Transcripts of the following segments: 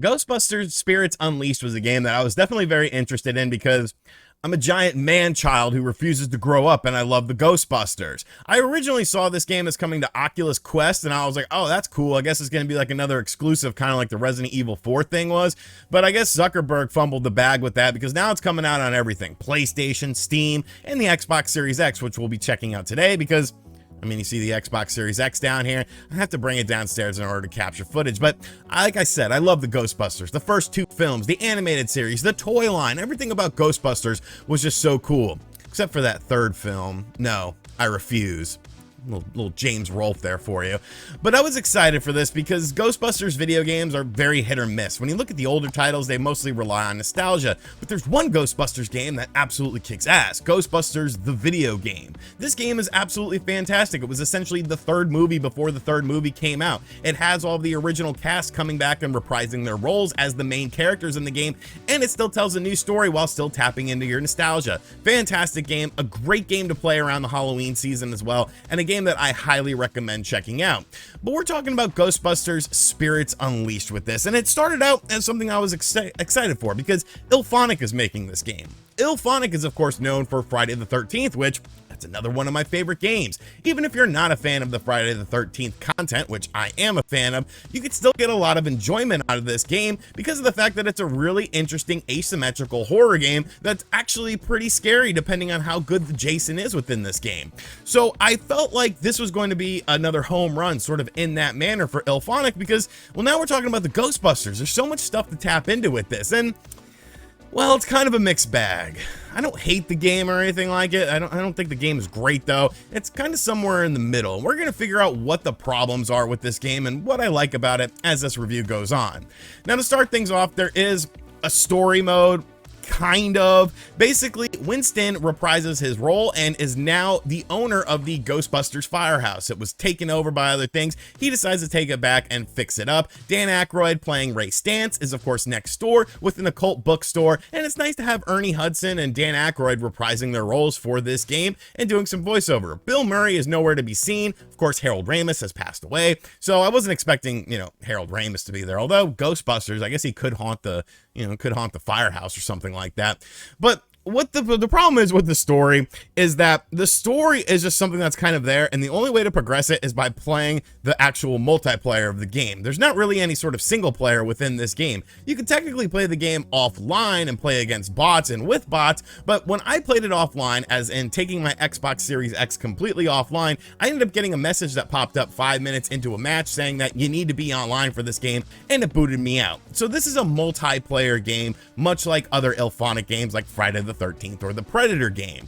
Ghostbusters Spirits Unleashed was a game that I was definitely very interested in because I'm a giant man child who refuses to grow up and I love the Ghostbusters. I originally saw this game as coming to Oculus Quest and I was like, oh, that's cool. I guess it's going to be like another exclusive, kind of like the Resident Evil 4 thing was. But I guess Zuckerberg fumbled the bag with that because now it's coming out on everything. PlayStation, Steam, and the Xbox Series X, which we'll be checking out today because I mean, you see the Xbox Series X down here. I have to bring it downstairs in order to capture footage. But like I said, I love the Ghostbusters. The first two films, the animated series, the toy line, everything about Ghostbusters was just so cool. Except for that third film. No, I refuse. Little James Rolfe there for you. But I was excited for this because Ghostbusters video games are very hit or miss. When you look at the older titles, they mostly rely on nostalgia. But there's one Ghostbusters game that absolutely kicks ass. Ghostbusters the video game. This game is absolutely fantastic. It was essentially the third movie before the third movie came out. It has all the original cast coming back and reprising their roles as the main characters in the game, and it still tells a new story while still tapping into your nostalgia. Fantastic game, a great game to play around the Halloween season as well, and a game that I highly recommend checking out. But we're talking about Ghostbusters Spirits Unleashed with this, and it started out as something I was excited for because Illfonic is making this game. Illfonic is of course known for Friday the 13th, which that's another one of my favorite games. Even if you're not a fan of the Friday the 13th content, which I am a fan of, you could still get a lot of enjoyment out of this game because of the fact that it's a really interesting asymmetrical horror game that's actually pretty scary depending on how good the Jason is within this game. So I felt like this was going to be another home run sort of in that manner for Illfonic because, well, now we're talking about the Ghostbusters. There's so much stuff to tap into with this, and well, it's kind of a mixed bag. I don't hate the game or anything like it. I don't think the game is great though. It's kind of somewhere in the middle. We're going to figure out what the problems are with this game and what I like about it as this review goes on. Now, to start things off, there is a story mode. Kind of. Basically, Winston reprises his role and is now the owner of the Ghostbusters firehouse. It was taken over by other things. He decides to take it back and fix it up. Dan Aykroyd playing Ray Stantz is of course next door with an occult bookstore, and it's nice to have Ernie Hudson and Dan Aykroyd reprising their roles for this game and doing some voiceover. Bill Murray is nowhere to be seen. Of course, Harold Ramis has passed away, so I wasn't expecting, Harold Ramis to be there. Although Ghostbusters, I guess he could haunt the firehouse or something like that. But what the problem is with the story is that the story is just something that's kind of there, and the only way to progress it is by playing the actual multiplayer of the game. There's not really any sort of single player within this game. You can technically play the game offline and play against bots and with bots, but when I played it offline, as in taking my Xbox Series X completely offline, I ended up getting a message that popped up 5 minutes into a match saying that you need to be online for this game, and it booted me out. So this is a multiplayer game, much like other Illfonic games like Friday the 13th or the Predator game.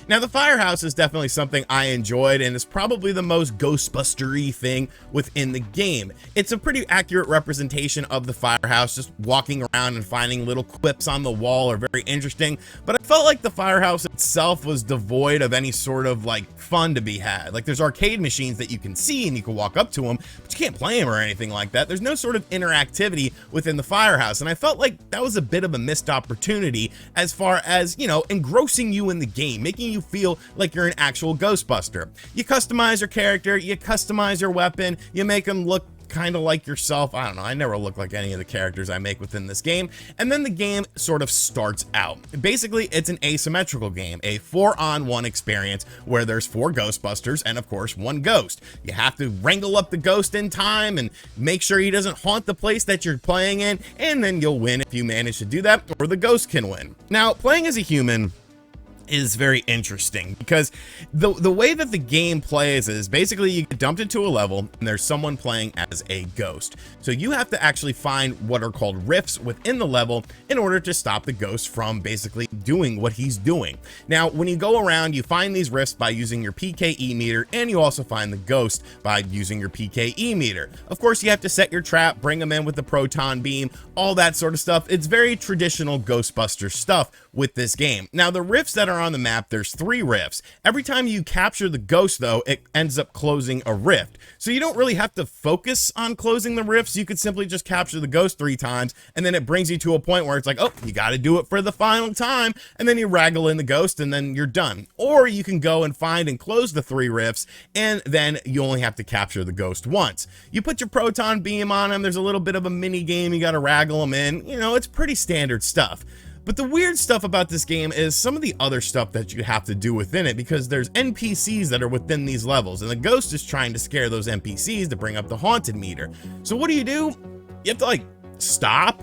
Now, the firehouse is definitely something I enjoyed, and it's probably the most Ghostbuster-y thing within the game. It's a pretty accurate representation of the firehouse. Just walking around and finding little quips on the wall are very interesting, but I felt like the firehouse itself was devoid of any sort of fun to be had. Like, there's arcade machines that you can see and you can walk up to them, but you can't play them or anything like that. There's no sort of interactivity within the firehouse, and I felt like that was a bit of a missed opportunity as far as, engrossing you in the game, making you feel like you're an actual Ghostbuster. You customize your character, you customize your weapon, you make them look kind of like yourself. I don't know, I never look like any of the characters I make within this game. And then the game sort of starts out. Basically, it's an asymmetrical game, a 4-on-1 experience where there's 4 Ghostbusters and of course 1 ghost. You have to wrangle up the ghost in time and make sure he doesn't haunt the place that you're playing in, and then you'll win if you manage to do that, or the ghost can win. Now, playing as a human is very interesting because the way that the game plays is basically you get dumped into a level and there's someone playing as a ghost. So you have to actually find what are called rifts within the level in order to stop the ghost from basically doing what he's doing. Now, when you go around, you find these rifts by using your PKE meter, and you also find the ghost by using your PKE meter. Of course, you have to set your trap, bring them in with the proton beam, all that sort of stuff. It's very traditional Ghostbuster stuff with this game. Now, the rifts that are on the map, there's 3 rifts. Every time you capture the ghost, though, it ends up closing a rift. So you don't really have to focus on closing the rifts. You could simply just capture the ghost 3 times, and then it brings you to a point where it's like, oh, you got to do it for the final time, and then you raggle in the ghost, and then you're done. Or you can go and find and close the 3 rifts, and then you only have to capture the ghost once. You put your proton beam on him. There's a little bit of a mini game. You got to raggle him in. You know, it's pretty standard stuff. But the weird stuff about this game is some of the other stuff that you have to do within it, because there's NPCs that are within these levels, and the ghost is trying to scare those NPCs to bring up the haunted meter. So what do? You have to like stop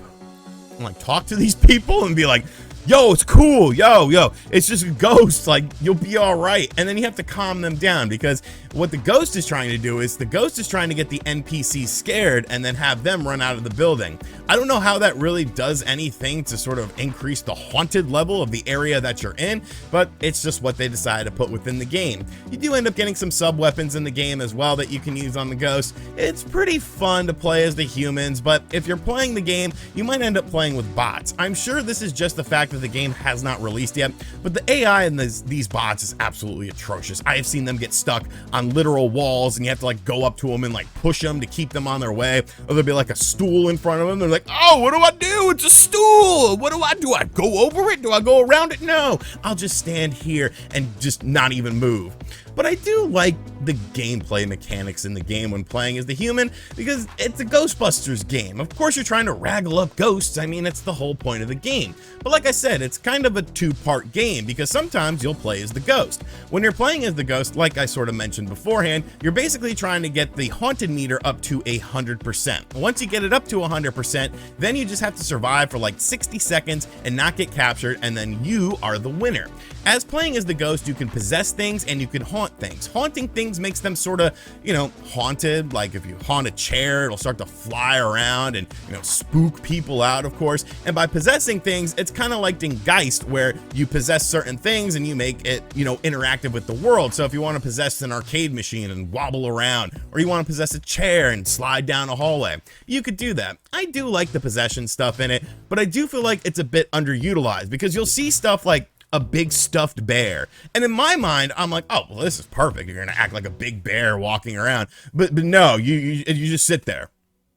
and like talk to these people and be like, yo, it's cool, yo, it's just a ghost, like, you'll be all right. And then you have to calm them down, because what the ghost is trying to do is the ghost is trying to get the NPCs scared and then have them run out of the building. I don't know how that really does anything to sort of increase the haunted level of the area that you're in, but it's just what they decided to put within the game. You do end up getting some sub weapons in the game as well that you can use on the ghost. It's pretty fun to play as the humans, but if you're playing the game, you might end up playing with bots. I'm sure this is just the fact that the game has not released yet, but the AI in these bots is absolutely atrocious. I have seen them get stuck on literal walls, and you have to like go up to them and like push them to keep them on their way, or there'll be like a stool in front of them. They're like, oh, what do I do? It's a stool. What do? I go over it? Do I go around it? No, I'll just stand here and just not even move. But I do like the gameplay mechanics in the game when playing as the human, because it's a Ghostbusters game. Of course, you're trying to raggle up ghosts. I mean, it's the whole point of the game. But like I said, it's kind of a 2-part game, because sometimes you'll play as the ghost. When you're playing as the ghost, like I sort of mentioned beforehand, you're basically trying to get the haunted meter up to 100%. Once you get it up to 100%, then you just have to survive for like 60 seconds and not get captured, and then you are the winner. As playing as the ghost, you can possess things and you can haunt things. Haunting things makes them sort of, you know, haunted. Like if you haunt a chair, it'll start to fly around and, you know, spook people out, of course. And by possessing things, it's kind of like in Geist, where you possess certain things and you make it, you know, interactive with the world. So if you want to possess an arcade machine and wobble around, or you want to possess a chair and slide down a hallway, you could do that. I do like the possession stuff in it, but I do feel like it's a bit underutilized, because you'll see stuff like a big stuffed bear, and in my mind I'm like, oh well, this is perfect. You're gonna act like a big bear walking around, but no, you just sit there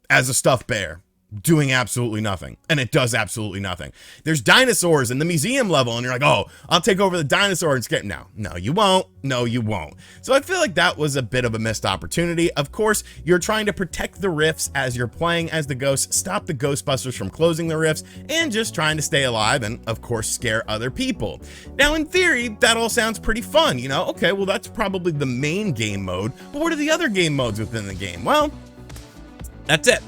as a stuffed bear doing absolutely nothing, and it does absolutely nothing. There's dinosaurs in the museum level, and you're like, oh, I'll take over the dinosaur and scare. No, you won't. No, you won't. So I feel like that was a bit of a missed opportunity. Of course, you're trying to protect the rifts as you're playing as the ghost, stop the Ghostbusters from closing the rifts, and just trying to stay alive and, of course, scare other people. Now, in theory, that all sounds pretty fun, you know? Okay, well, that's probably the main game mode, but what are the other game modes within the game? Well, that's it.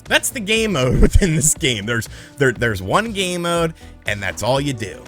That's the game mode within this game. There's one game mode, and that's all you do.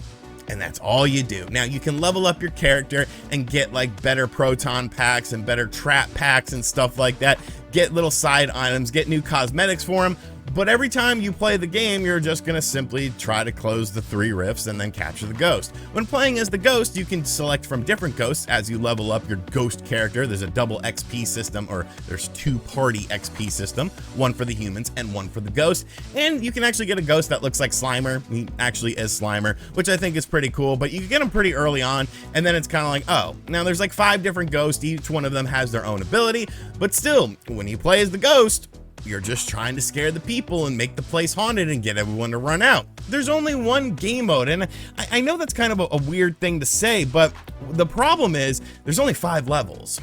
And that's all you do. Now, you can level up your character and get like better proton packs and better trap packs and stuff like that. Get little side items, get new cosmetics for them. But every time you play the game, you're just gonna simply try to close the 3 rifts and then capture the ghost. When playing as the ghost, you can select from different ghosts as you level up your ghost character. There's a double XP system, or there's 2-party XP system, one for the humans and one for the ghost. And you can actually get a ghost that looks like Slimer. He actually is Slimer, which I think is pretty cool, but you can get him pretty early on, and then it's kind of like, oh, now there's like 5 different ghosts. Each one of them has their own ability, but still, when you play as the ghost, you're just trying to scare the people and make the place haunted and get everyone to run out. There's only one game mode, and I know that's kind of a weird thing to say, but the problem is there's only 5 levels.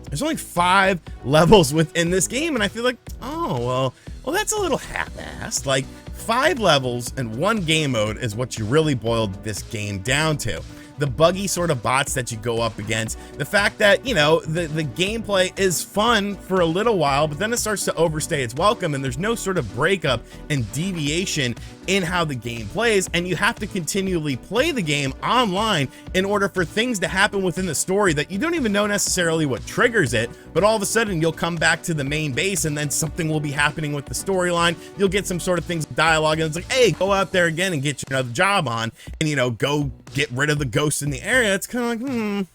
There's only 5 levels within this game, and I feel like, oh, well, that's a little half-assed. Like, 5 levels and 1 game mode is what you really boiled this game down to. The buggy sort of bots that you go up against, the fact that, you know, the gameplay is fun for a little while, but then it starts to overstay its welcome, and there's no sort of breakup and deviation in how the game plays, and you have to continually play the game online in order for things to happen within the story that you don't even know necessarily what triggers it, but all of a sudden you'll come back to the main base, and then something will be happening with the storyline. You'll get some sort of things, dialogue, and it's like, hey, go out there again and get another job on, and, you know, go get rid of the ghosts in the area. It's kind of like,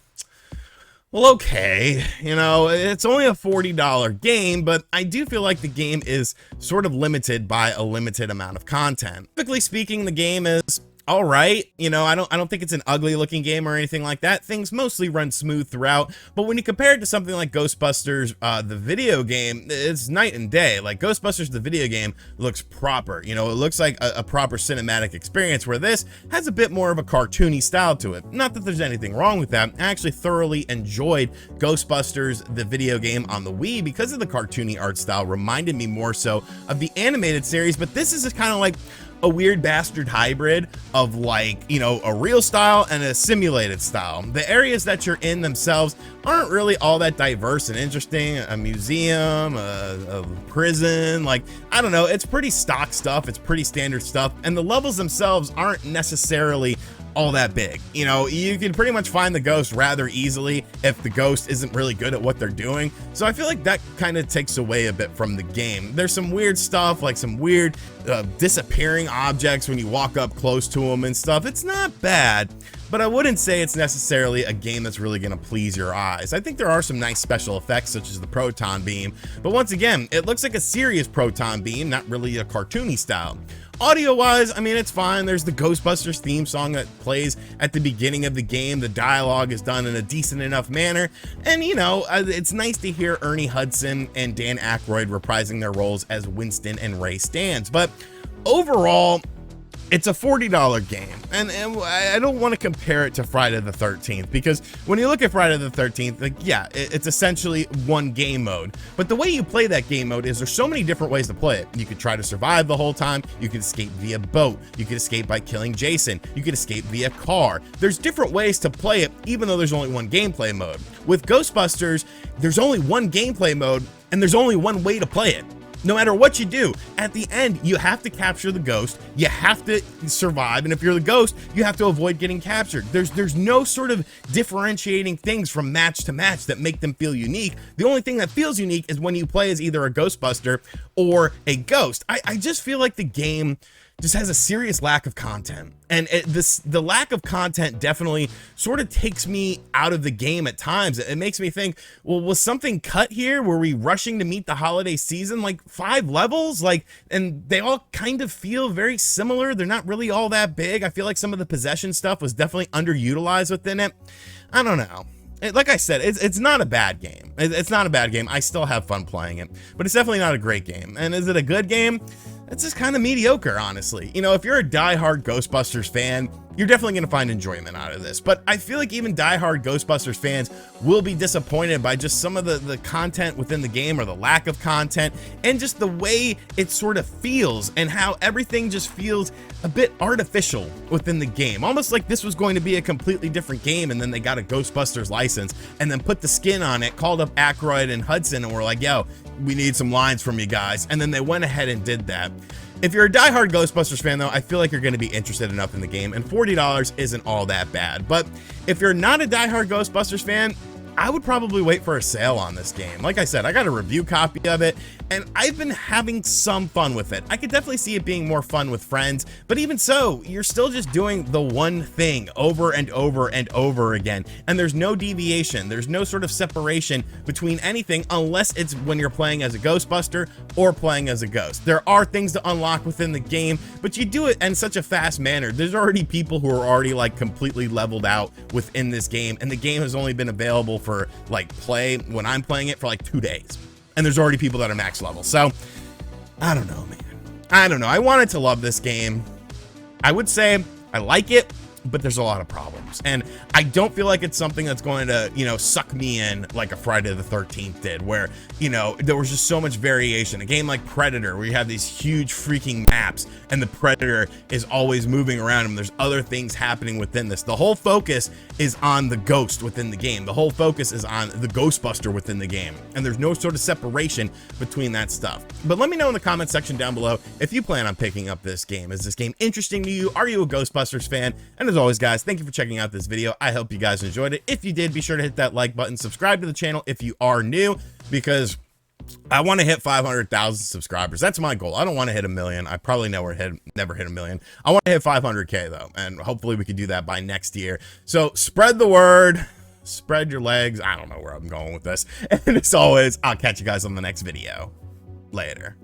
well, okay, you know, it's only a $40 game, but I do feel like the game is sort of limited by a limited amount of content. Typically speaking, the game is all right. You know, I don't think it's an ugly looking game or anything like that. Things mostly run smooth throughout, but when you compare it to something like Ghostbusters, the video game, it's night and day. Like Ghostbusters, the video game, looks proper. You know, it looks like a proper cinematic experience, where this has a bit more of a cartoony style to it. Not that there's anything wrong with that. I actually thoroughly enjoyed Ghostbusters, the video game on the Wii, because of the cartoony art style. Reminded me more so of the animated series, but this is just kind of like a weird bastard hybrid of, like, you know, a real style and a simulated style. The areas that you're in themselves aren't really all that diverse and interesting. A museum, a prison, like, I don't know, it's pretty stock stuff, it's pretty standard stuff, and the levels themselves aren't necessarily all that big. You know, you can pretty much find the ghost rather easily if the ghost isn't really good at what they're doing. So I feel like that kind of takes away a bit from the game. There's some weird stuff, like some weird disappearing objects when you walk up close to them and stuff. It's not bad, but I wouldn't say it's necessarily a game that's really going to please your eyes. I think there are some nice special effects, such as the proton beam, but once again, it looks like a serious proton beam, not really a cartoony style. Audio wise, I mean, it's fine. There's the Ghostbusters theme song that plays at the beginning of the game. The dialogue is done in a decent enough manner, and you know, it's nice to hear Ernie Hudson and Dan Aykroyd reprising their roles as Winston and Ray Stantz. But overall, it's a $40 game, and I don't want to compare it to Friday the 13th, because when you look at Friday the 13th, like, yeah, it's essentially one game mode, but the way you play that game mode is there's so many different ways to play it. You could try to survive the whole time, you could escape via boat, you could escape by killing Jason, you could escape via car. There's different ways to play it, even though there's only one gameplay mode. With Ghostbusters, there's only one gameplay mode, and there's only one way to play it. No matter what you do, at the end, you have to capture the ghost, you have to survive, and if you're the ghost, you have to avoid getting captured. There's no sort of differentiating things from match to match that make them feel unique. The only thing that feels unique is when you play as either a Ghostbuster or a ghost. I just feel like the game just has a serious lack of content, and the lack of content definitely sort of takes me out of the game at times. It makes me think, well, was something cut here? Were we rushing to meet the holiday season? Like 5 levels, like, and they all kind of feel very similar. They're not really all that big. I feel like some of the possession stuff was definitely underutilized within it. I don't know. Like I said, it's not a bad game. It's not a bad game. I still have fun playing it, but it's definitely not a great game. And is it a good game? It's just kind of mediocre, honestly. You know, if you're a diehard Ghostbusters fan, you're definitely going to find enjoyment out of this. But I feel like even diehard Ghostbusters fans will be disappointed by just some of the content within the game, or the lack of content, and just the way it sort of feels, and how everything just feels a bit artificial within the game. Almost like this was going to be a completely different game, and then they got a Ghostbusters license and then put the skin on it, called up Aykroyd and Hudson, and were like, yo, we need some lines from you guys. And then they went ahead and did that. If you're a diehard Ghostbusters fan, though, I feel like you're going to be interested enough in the game, and $40 isn't all that bad. But if you're not a diehard Ghostbusters fan, I would probably wait for a sale on this game. Like I said, I got a review copy of it, and I've been having some fun with it. I could definitely see it being more fun with friends, but even so, you're still just doing the one thing over and over and over again, and there's no deviation. There's no sort of separation between anything, unless it's when you're playing as a Ghostbuster or playing as a ghost. There are things to unlock within the game, but you do it in such a fast manner. There's already people who are already like completely leveled out within this game, and the game has only been available for like play when I'm playing it for like 2 days, and there's already people that are max level. So I don't know, man. I don't know. I wanted to love this game. I would say I like it, but there's a lot of problems, and I don't feel like it's something that's going to, you know, suck me in like a Friday the 13th did, where, you know, there was just so much variation. A game like Predator, where you have these huge freaking maps and the Predator is always moving around and there's other things happening within this. The whole focus is on the ghost within the game. The whole focus is on the Ghostbuster within the game, and there's no sort of separation between that stuff. But let me know in the comment section down below if you plan on picking up this game. Is this game interesting to you? Are you a Ghostbusters fan? And as always, guys, thank you for checking out this video. I hope you guys enjoyed it. If you did, be sure to hit that like button, subscribe to the channel if you are new, because I want to hit 500,000 subscribers. That's my goal. I don't want to hit a million. I probably never hit a million. I want to hit 500K though, and hopefully we can do that by next year. So spread the word, spread your legs. I don't know where I'm going with this. And as always, I'll catch you guys on the next video. Later.